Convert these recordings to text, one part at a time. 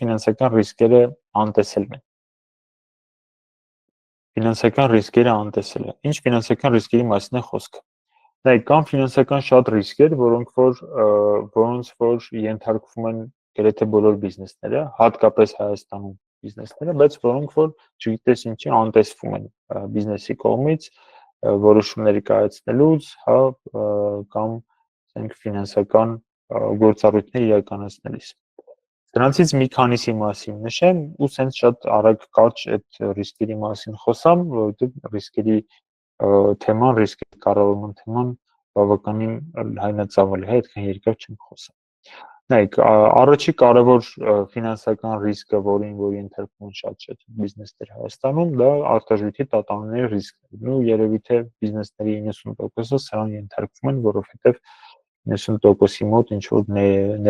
ֆինանսական ռիսկերը անտեսելն է։ Ֆինանսական ռիսկերը անտեսելը։ Ինչ ֆինանսական ռիսկերի մասին է խոսքը։ Նայեք, կան ֆինանսական շատ ռիսկեր, որոնց որ ենթարկվում են գրեթե բոլոր բիզնեսները, հատկապես Հայաստանում բիզնեսները, բայց որոնք որ չգիտես ինչի անտեսվում են բիզնեսի կողմից որոշումների կայացնելուց, հա, կամ ասենք ֆինանսական գործառույթներ իրականացնելիս։ Դրանցից մի քանիսի մասին նշեմ ու սենց շատ արագ կարճ այդ ռիսկերի մասին խոսամ, որովհետև ռիսկերի թեման, ռիսկերի կառավարման թեման բավականին լայնածավալ է, այդքան երկար չեմ խոսա։ Նայեք, առաջի կարևոր ֆինանսական ռիսկը, որին ենթարկվում են շատ բիզնեսներ Հայաստանում, դա արտարժույթի տատանումների ռիսկն է։ Ու երևի թե բիզնեսների 90%-ը սրան ենթարկվում են, որովհետև 90%-ի մոտ ինչ որ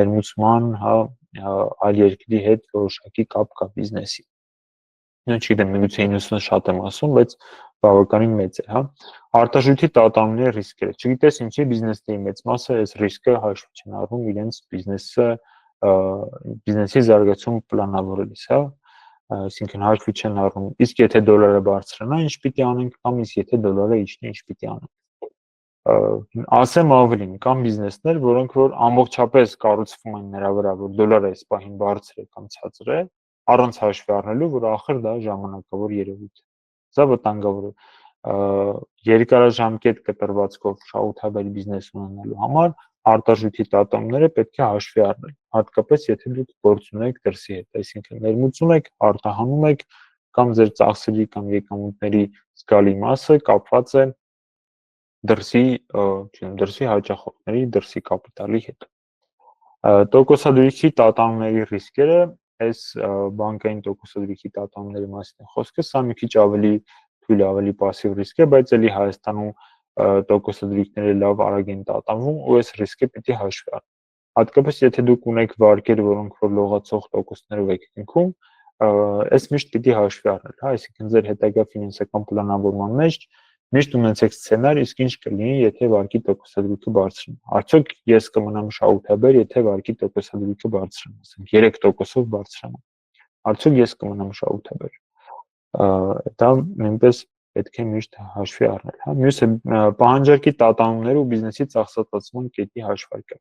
ներմուծման, հա, այլ երկրի հետ որոշակի կապ կա բիզնեսի։ Չգիտեմ, միգուցե 90-ը շատ եմ ասում, բայց բավականին մեծ է, հա։ Արտարժույթի տատանումների ռիսկերը։ Չգիտես ինչի բիզնեսների մեծ մասը այս ռիսկը հաշվի չեն առնում իրենց բիզնեսի զարգացում պլանավորելիս, հա։ Այսինքն հաշվի չեն առնում։ Իսկ եթե դոլարը բարձրանա, ինչ պիտի անենք, կամ իսկ եթե դոլարը իջնի, ինչ պիտի անենք։ Ասեմ ավելին, կան բիզնեսներ, որոնք որ ամբողջապես կառուցվում են նրա վրա, որ դոլարը այս պահին բարձր է կամ ցածր է, առանց հաշվի առնելու, որ ախր դա ժամանակավոր երևույթ է։ Սա վտանգավոր է։ Երկարաժամկետ կտրվածքով շահութաբեր բիզնես ունենալու համար արտարժույթի տատանումները պետք է հաշվի առնել, հատկապես եթե դուք գործ ունեք դրսի հետ, այսինքն ներմուծում եք, արտահանում եք կամ ձեր ծախսերի կամ եկամուտների զգալի մասը կապված է դրսի հաճախորդների, դրսի կապիտալի հետ։ Տոկոսադրույքի տատանումների ռիսկերը, այս բանկային տոկոսադրույքի տատանումների մասին է խոսքը, սա մի քիչ ավելի թույլ, ավելի пассив ռիսկ է, բայց էլի Հայաստանում տոկոսադրույքները լավ արագ են տատանվում ու այս ռիսկը պիտի հաշվի առնի։ Հատկապես եթե դուք ունեք վարկեր, որոնք որ լողացող տոկոսներով եք կնքում, այս միշտ պիտի հաշվի առնել, հա, այսինքն ձեր հետագա ֆինանսական պլանավորման մեջ միշտ ունեցեք սցենար, իսկ ինչ կլինի, եթե վարկի տոկոսադրույքը բարձրանա։ Արդյոք ես կմնամ շահութաբեր, եթե վարկի տոկոսադրույքը բարձրանա, ասենք 3%-ով բարձրանա։ Արդյոք ես կմնամ շահութաբեր։ Դա նույնպես պետք է միշտ հաշվի առնել, հա։ Մյուսը պահանջարկի տատանումները ու բիզնեսի ծախսատեսման կետի հաշվարկը։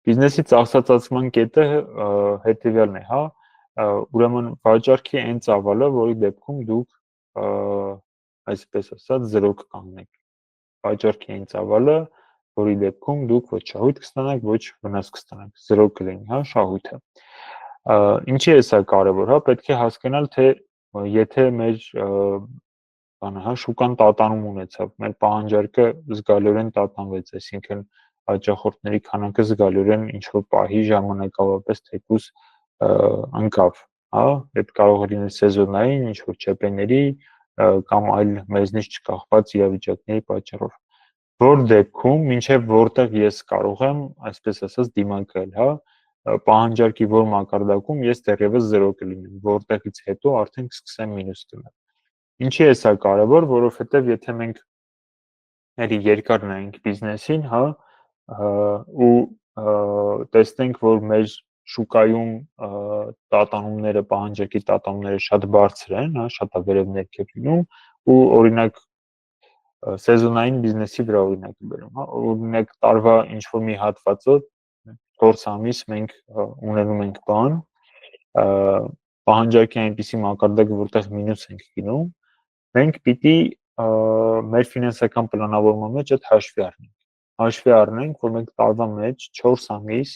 Բիզնեսի ծախսատեսման կետը հետևյալն է, հա, ուրեմն վաճառքի այն ծավալը, որի դեպքում դուք այսպես ասած 0 կկանգնեք։ Վաճառքի այն ծավալը, որի դեպքում դուք ոչ շահույթ կստանաք, ոչ վնաս կստանաք, 0 կլինի, հա, շահույթը։ Ինչի է սա կարևոր, հա, պետք է հասկանալ, թե եթե մեր հա, շուկան տատանում ունեցավ, մեր պահանջարկը զգալիորեն տատանվեց, այսինքն հաճախորդների քանակը զգալիորեն ինչ որ պահի ժամանակավորապես թեկուզ ընկավ, հա, այդ կարող է լինել սեզոնային, ինչ որ չեպեների կամ այլ մեզնից չկախված իրավիճակների պատճառով։ Որ դեպքում, մինչև որտեղ ես կարող եմ, այսպես ասած, դիմակայել, հա, պահանջարկի որ մակարդակում ես դեռևս 0 կլինեմ, որտեղից հետո արդեն կսկսեմ մինուս գնալ։ Ինչի է սա կարևոր, որովհետև եթե մենք էլի երկար նայենք բիզնեսին, հա, ու տեսնենք, որ մեր շուկայում տատանումները, պահանջարկի տատանումները շատ բարձր են, հա, շատ ավերև ներքև լինում ու օրինակ սեզոնային բիզնեսի վրա օրինակ բերում, հա, օրինակ տարվա ինչ որ մի հատվածը 4 ամիս մենք ունենում ենք բան, պահանջարկի այնպիսի մակարդակ, որտեղ մինուս ենք գնում, մենք պիտի մեր ֆինանսական պլանավորման մեջ այդ հաշվի առնենք, որ մենք տարվա մեջ 4 ամիս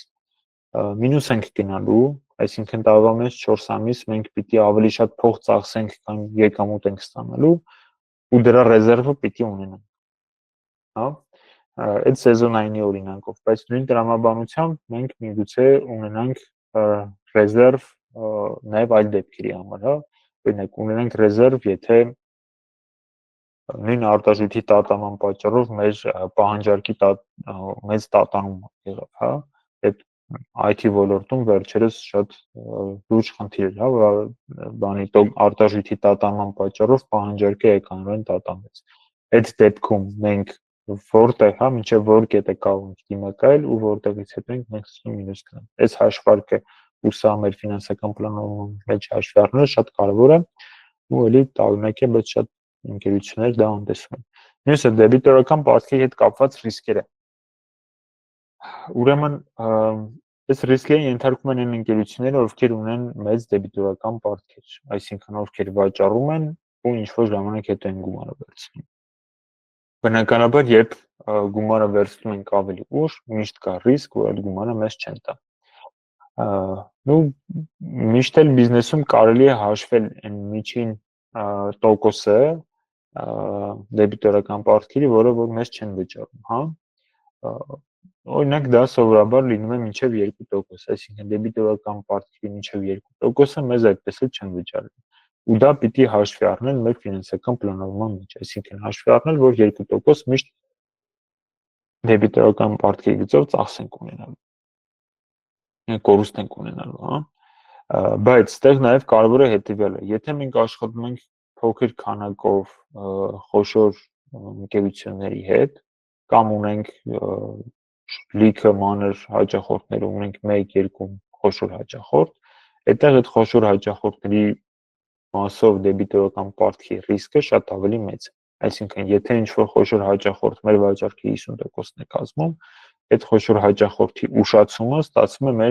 մինուս ենք գնալու, այսինքն տարվա մեջ 4 ամիս մենք պիտի ավելի շատ փող ծախսենք, քան եկամուտ ենք ստանալու ու դրա ռեզերվը պիտի ունենանք, հա, այդ սեզոնայինի օրինակով, բայց նույն տրամաբանությամբ մենք միգուցե ունենանք ռեզերվ նաև այլ դեպքերի համար, հա, օրինակ ունենանք ռեզերվ, եթե նույն արտարժույթի տատանման պատճառով մեր պահանջարկի մեծ տատանում եղավ, հա, այդ IT ոլորտում վերջերս շատ լուրջ խնդիր էր, հա, բանի արտարժույթի տատանման պատճառով պահանջարկը էականորեն տատանվեց։ Այդ դեպքում մենք որտեղ, հա, մինչև որ կետը կարող ենք դիմակայել ու որտեղից հետո ենք մենք սկսում մինուս գնալ։ Այս հաշվարկը ու սա մեր ֆինանսական պլանավորման մեջ հաշվի առնելը շատ կարևոր է ու էլի տարօրինակ է, բայց շատ ընկերություններ դա անտեսում են։ Մյուսը դեբիտորական պարտքի հետ կապված ռիսկերը։ Ուրեմն այս ռիսկերը ենթարկվում են այն ընկերությունները, ովքեր ունեն մեծ դեբիտորական պարտքեր, այսինքն ովքեր վաճառում են ու ինչ-որ ժամանակ հետո են գումարը վերցնում։ Բնականաբար, երբ գումարը վերցնում ենք ավելի ուշ, միշտ կա ռիսկ, որ այդ գումարը մեզ չեն տա։ Ну, միշտ էլ բիզնեսում կարելի է հաշվել այն միջին տոկոսը դեբիտորական պարտքերի, որը որ մեզ չեն վճարում, հա։ Օրինակ դա սովորաբար լինում է մինչև 2%, այսինքն դեբիտորական պարտքերի մինչև 2%-ը մեզ այդպես էլ չեն վճարում։ Ու դա պիտի հաշվի առնել մեր ֆինանսական պլանավորման մեջ, այսինքն հաշվի առնել, որ 2% միշտ դեբիտորական պարտքերի գծով ծախս ենք ունենալու, կորուստ ենք ունենալու, հա։ Բայց այդտեղ նաև կարևոր է հետևյալը, եթե մենք աշխատում ենք փոքր քանակով խոշոր ընկերությունների հետ, կամ ունենք լիքը մանր հաճախորդներ, ունենք 1-2 խոշոր հաճախորդ, այդտեղ այդ խոշոր հաճախորդների մասով դեբիտորական պարտքի ռիսկը շատ ավելի մեծ է։ Այսինքն, եթե ինչ-որ խոշոր հաճախորդ մեր վաճառքի 50%-ն է կազմում, այդ խոշոր հաճախորդի ուշացումը ստացվում է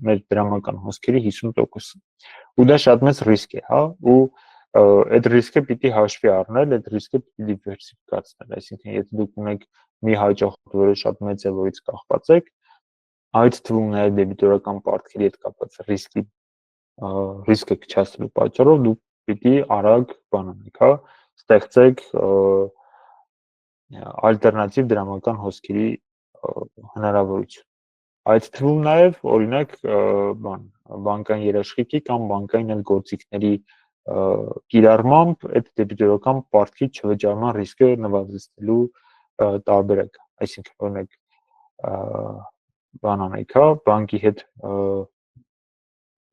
մեր դրամական հոսքերի 50%-ը։ Ու դա շատ մեծ ռիսկ է, հա, ու այդ ռիսկը պիտի հաշվի առնել, այդ ռիսկը պիտի դիվերսիֆիկացնել, այսինքն եթե դուք ունեք մի հաճախորդ, որը շատ մեծ է, որից կախված եք, այդ թվում նաև դեբիտորական պարտքերի հետ կապված ռիսկը քչացնելու պատճառով դուք պիտի արագ բան անեք, հա, ստեղծեք ալտերնատիվ դրամական հոսքերի հնարավորություն։ Այդ թվում նաև օրինակ բանկային երաշխիքի կամ բանկային այլ գործիքների կիրառմամբ այդ դեբիտորական պարտքի չվճարման ռիսկը նվազեցնելու տարբերակ, այսինքն օրինակ բան անեք, հա, բանկի հետ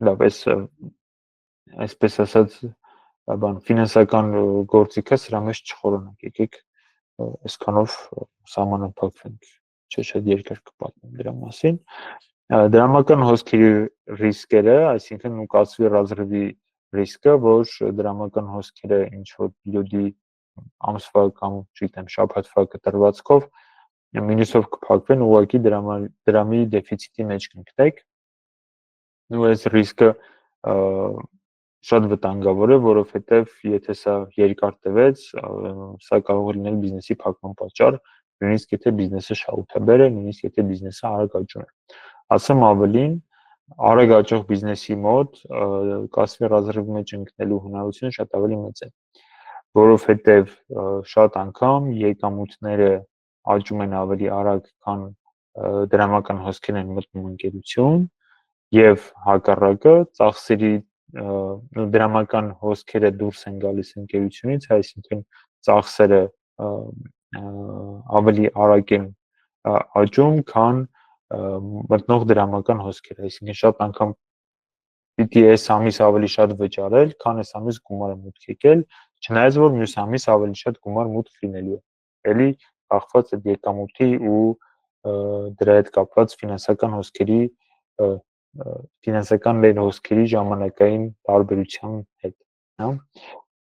լավ, այսպես ասած բան ֆինանսական գործիքը սրա մեջ չխորանաք, եկեք այսքանով սահմանափակվենք, չէ՞ շատ երկար կպատմեմ դրա մասին։ Դրամական հոսքերի ռիսկերը, այսինքն նկատվի ռազրվի ռիսկը, որ դրամական հոսքերը ինչ որ պերիոդի ամսվա կամ չգիտեմ շաբաթվա կտրվածքով մինուսով կփակվեն, ուղղակի դրամի դեֆիցիտի մեջ կընկնեք։ Ու այս ռիսկը շատ վտանգավոր է, որովհետև եթե սա երկար տևեց, սա կարող է լինել բիզնեսի փակման պատճառ, նույնիսկ եթե բիզնեսը շահութաբեր է, նույնիսկ եթե բիզնեսը արագ աճում է։ Ասեմ ավելին, արագ աճող բիզնեսի մոտ կասվի ռազրվի մեջ ընկնելու հնարավորությունը շատ ավելի մեծ է, որովհետև շատ անգամ եկամուտները աճում են ավելի արագ, քան դրամական հոսքերն են մտնում ընկերություն, եւ հակառակը ծախսերի դրամական հոսքերը դուրս են գալիս ընկերությունից, այսինքն ծախսերը ավելի արագ են աճում, քան մտնող դրամական հոսքերը, այսինքն շատ անգամ պիտի այս ամիս ավելի շատ վճարել, քան այս ամիս գումարը մուտք եկել, չնայած որ մյուս ամիս ավելի շատ գումար մուտք լինելու է։ Էլի կախված է եկամուտի ու դրա հետ կապված ֆինանսական հոսքերի ֆինանսական ներհոսքերի ժամանակային տարբերության հետ, հա։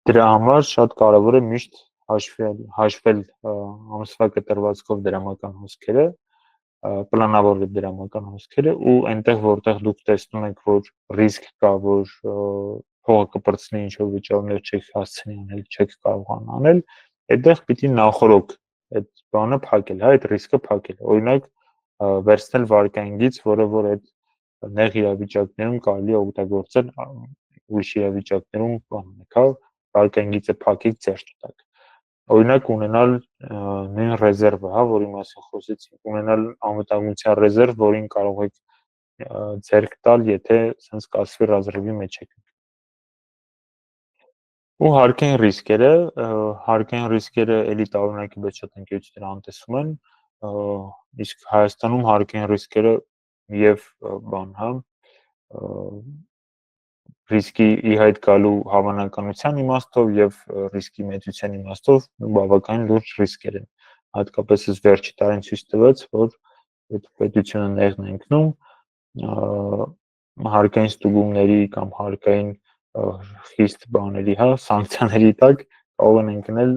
Դրա համար շատ կարևոր է միշտ հաշվել ամսվա կտրվածքով դրամական հոսքերը, պլանավորել դրամական հոսքերը ու այնտեղ որտեղ դուք տեսնում եք, որ ռիսկ կա, որ փողը կպրծնի, ինչ որ վճարումներ չեք հասցնի անել, չեք կարողանա անել, այդտեղ պիտի նախորոք այդ բանը փակել, հա, այդ ռիսկը փակել։ Օրինակ վերցնել վարկայնգից, որը որ այդ նեղ իրավիճակներում կարելի է օգտագործել ուրիշ իրավիճակներում բանեք, հա, վարկայնգիծը փակեք, ձեռք տաք։ Օրինակ ունենալ նույն ռեզերվը, հա, որի մասին խոսեցինք, ունենալ անվտանգության ռեզերվ, որին կարող եք ձեռք տալ, եթե sense կասվի ռազրվի մեջ եք։ Ու հարկային ռիսկերը էլի տարօրինակ է, բայց շատ ընկերություններ անտեսում են, իսկ Հայաստանում հարկային ռիսկերը եւ բան, հա, ռիսկի ի հայտ գալու հավանականության իմաստով եւ ռիսկի մեծության իմաստով բավականին լուրջ ռիսկեր են։ Հատկապես այս վերջի տարին ցույց տվեց, որ այդ պետությունը ներն է ընկնում, հարկային ստուգումների կամ հարկային խիստ բաների, հա, սանկցիաների տակ կարող են ընկնել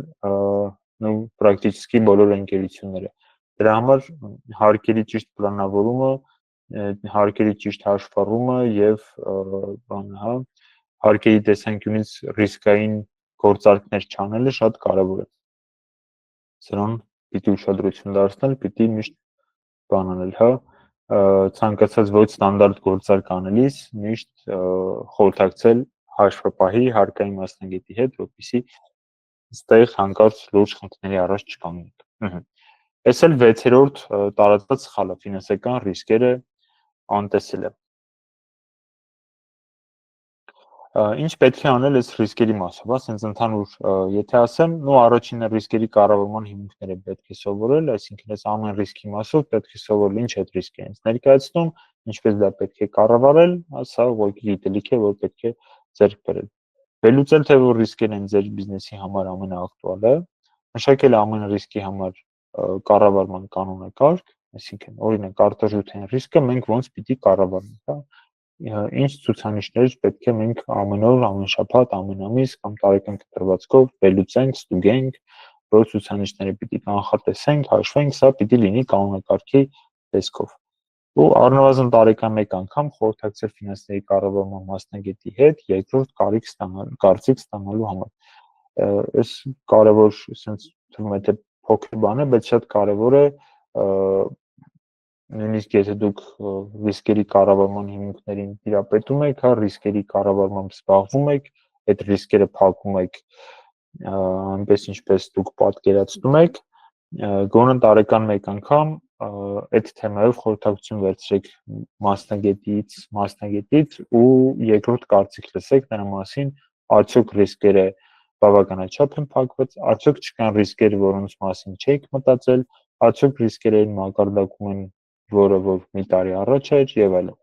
նո պրակտիկի բոլոր ընկերությունները։ Դրա համար հարկերի ճիշտ պլանավորումը, հարկերի ճիշտ հաշվառումը եւ բանը, հա, հարկերի տեսանկյունից ռիսկային գործարքներ չանելը շատ կարեւոր է։ Սրան պիտի ուշադրություն դարձնել, պիտի միշտ բան անել, հա, ցանկացած ոչ ստանդարտ գործարք անելիս միշտ խորհրդակցել հաշվապահի հարկային մասնագետի հետ, որպեսզի այստեղ հանկարծ լուրջ խնդիրների առաջ չկանգնենք։ Այս էլ 6-րդ տարածված սխալը ֆինանսական ռիսկերը անտեսելը։ Ինչ պետք է անել այս ռիսկերի մասով, ասենց ընդհանուր, եթե ասեմ, նո առաջինը ռիսկերի կառավարման հիմունքները պետք է սովորել, այսինքն այս ամեն ռիսկի մասով պետք է սովորել ինչ այդ ռիսկը ինձ ներկայացնում, ինչպես դա պետք է կառավարել, սա ուղղակի գիտելիք է, որ պետք է ձեռք բերել։ Վերլուծել թե որ ռիսկերն են ձեր բիզնեսի համար ամենաակտուալը, մշակել ամեն ռիսկի համար կառավարման կանոնակարգ, այսինքն օրինակ արտարժութային ռիսկը մենք ոնց պիտի կառավարենք, հա, ինչ ցուցանիշներ պետք է մենք ամեն օր, ամեն շաբաթ, ամեն ամիս կամ տարեկան կտրվածքով վերլուծենք, ստուգենք, որ ցուցանիշները պիտի կանխատեսենք, հաշվենք, սա պիտի լինի կանոնակարգի տեսքով։ Ու առնվազն տարեկան մեկ անգամ խորհրդակցել ֆինանսների կառավարման մասնագետի հետ երկրորդ կարծիք ստանալու համար։ Այս կարևոր, ասենց թվում է թե փոքր բան է, բայց շատ կարևոր է նույնիսկ եթե դուք ռիսկերի կառավարման հիմունքներին տիրապետում եք, հա, ռիսկերի կառավարմամբ զբաղվում եք, այդ ռիսկերը փակում եք այնպես ինչպես դուք պատկերացնում եք, գոնե տարեկան մեկ անգամ այդ թեմայով խորհրդակցություն վերցրեք մասնագետից ու երկրորդ կարծիք լսեք նրա մասին, արդյոք ռիսկերը բավականաչափ են փակված, արդյոք չկան ռիսկեր, որոնց մասին չեք մտածել, արդյոք ռիսկերը այն մակարդակում են, որը որ մի տարի առաջ էր եւ այլն։